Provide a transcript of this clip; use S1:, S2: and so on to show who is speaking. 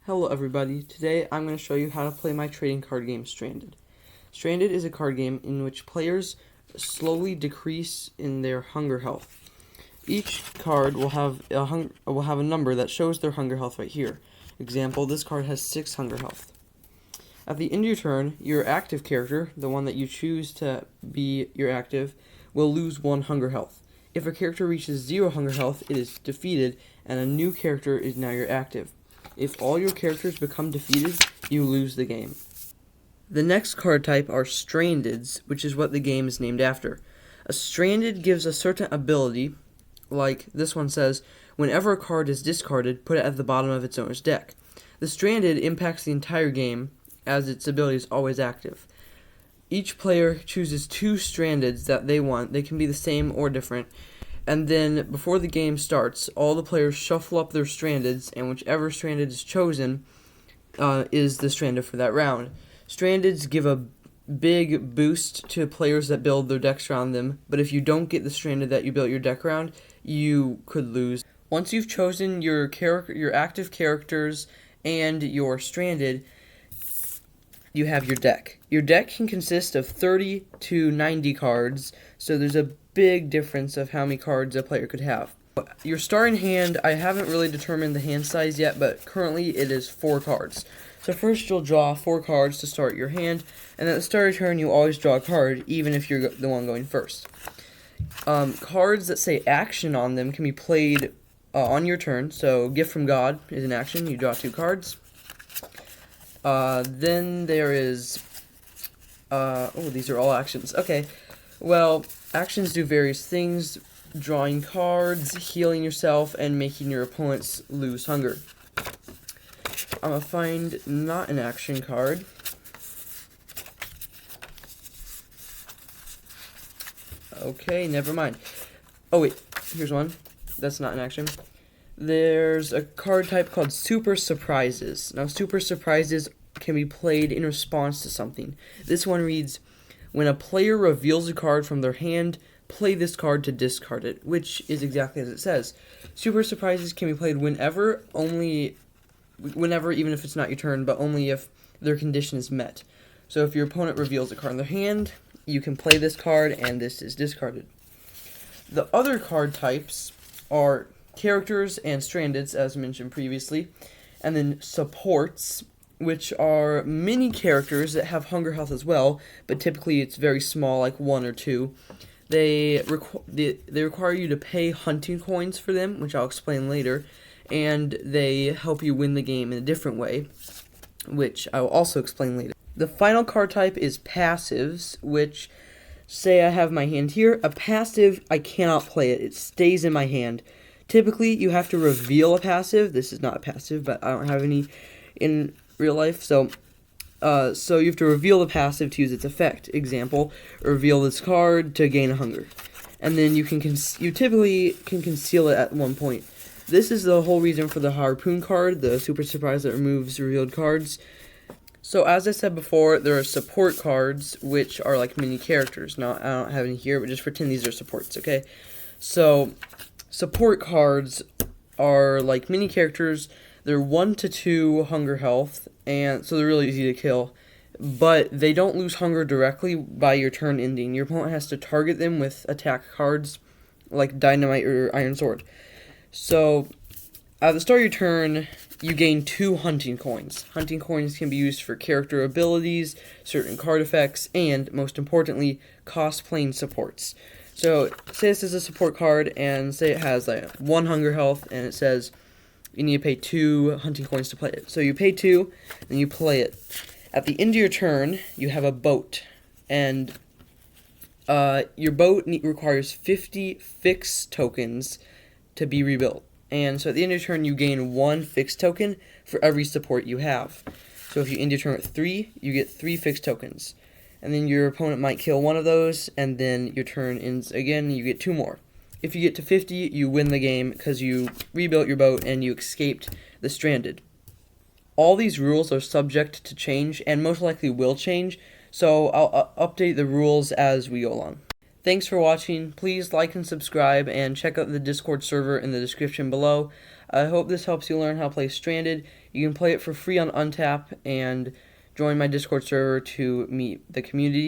S1: Hello everybody, today I'm going to show you how to play my trading card game Stranded. Stranded is a card game in which players slowly decrease in their hunger health. Each card will have a number that shows their hunger health right here. Example, this card has 6 hunger health. At the end of your turn, your active character, the one that you choose to be your active, will lose 1 hunger health. If a character reaches 0 hunger health, it is defeated and a new character is now your active. If all your characters become defeated, you lose the game. The next card type are Strandeds, which is what the game is named after. A Stranded gives a certain ability, like this one says, whenever a card is discarded, put it at the bottom of its owner's deck. The Stranded impacts the entire game, as its ability is always active. Each player chooses 2 Strandeds that they want. They can be the same or different. And then, before the game starts, all the players shuffle up their Strandeds, and whichever Stranded is chosen is the Stranded for that round. Strandeds give a big boost to players that build their decks around them, but if you don't get the Stranded that you built your deck around, you could lose. Once you've chosen your active characters and your Stranded, you have your deck. Your deck can consist of 30 to 90 cards, so there's a big difference of how many cards a player could have. Your starting hand, I haven't really determined the hand size yet, but currently it is 4 cards. So first you'll draw 4 cards to start your hand, and at the start of your turn you always draw a card, even if you're the one going first. Cards that say action on them can be played on your turn, so Gift from God is an action, you draw 2 cards. Then there is, these are all actions. Okay, well, actions do various things: drawing cards, healing yourself, and making your opponents lose hunger. I'm gonna find not an action card. Okay, never mind. Oh wait, here's one. That's not an action. There's a card type called Super Surprises. Now, Super Surprises can be played in response to something. This one reads, when a player reveals a card from their hand, play this card to discard it, which is exactly as it says. Super Surprises can be played whenever, even if it's not your turn, but only if their condition is met. So if your opponent reveals a card in their hand, you can play this card, and this is discarded. The other card types are characters and Strandeds, as mentioned previously, and then supports, which are mini characters that have hunger health as well, but typically it's very small, like 1 or 2. They require you to pay hunting coins for them, which I'll explain later, and they help you win the game in a different way, which I will also explain later. The final card type is passives, which, say I have my hand here. A passive, I cannot play it. It stays in my hand. Typically, you have to reveal a passive. This is not a passive, but I don't have any in real life, so you have to reveal the passive to use its effect. Example, reveal this card to gain a hunger. And then you typically can conceal it at one point. This is the whole reason for the Harpoon card, the Super Surprise that removes revealed cards. So as I said before, there are support cards, which are like mini characters. Now, I don't have any here, but just pretend these are supports, okay? So, support cards are like mini characters. They're 1 to 2 hunger health, and so they're really easy to kill. But they don't lose hunger directly by your turn ending. Your opponent has to target them with attack cards, like Dynamite or Iron Sword. So, at the start of your turn, you gain 2 hunting coins. Hunting coins can be used for character abilities, certain card effects, and, most importantly, cosplaying supports. So, say this is a support card, and say it has like 1 hunger health, and it says you need to pay 2 hunting coins to play it. So you pay 2, and you play it. At the end of your turn, you have a boat, and your boat requires 50 fixed tokens to be rebuilt. And so at the end of your turn, you gain 1 fixed token for every support you have. So if you end your turn with 3, you get 3 fixed tokens. And then your opponent might kill one of those, and then your turn ends again, and you get 2 more. If you get to 50, you win the game because you rebuilt your boat and you escaped the Stranded. All these rules are subject to change, and most likely will change, so I'll update the rules as we go along. Thanks for watching. Please like and subscribe, and check out the Discord server in the description below. I hope this helps you learn how to play Stranded. You can play it for free on Untap and join my Discord server to meet the community.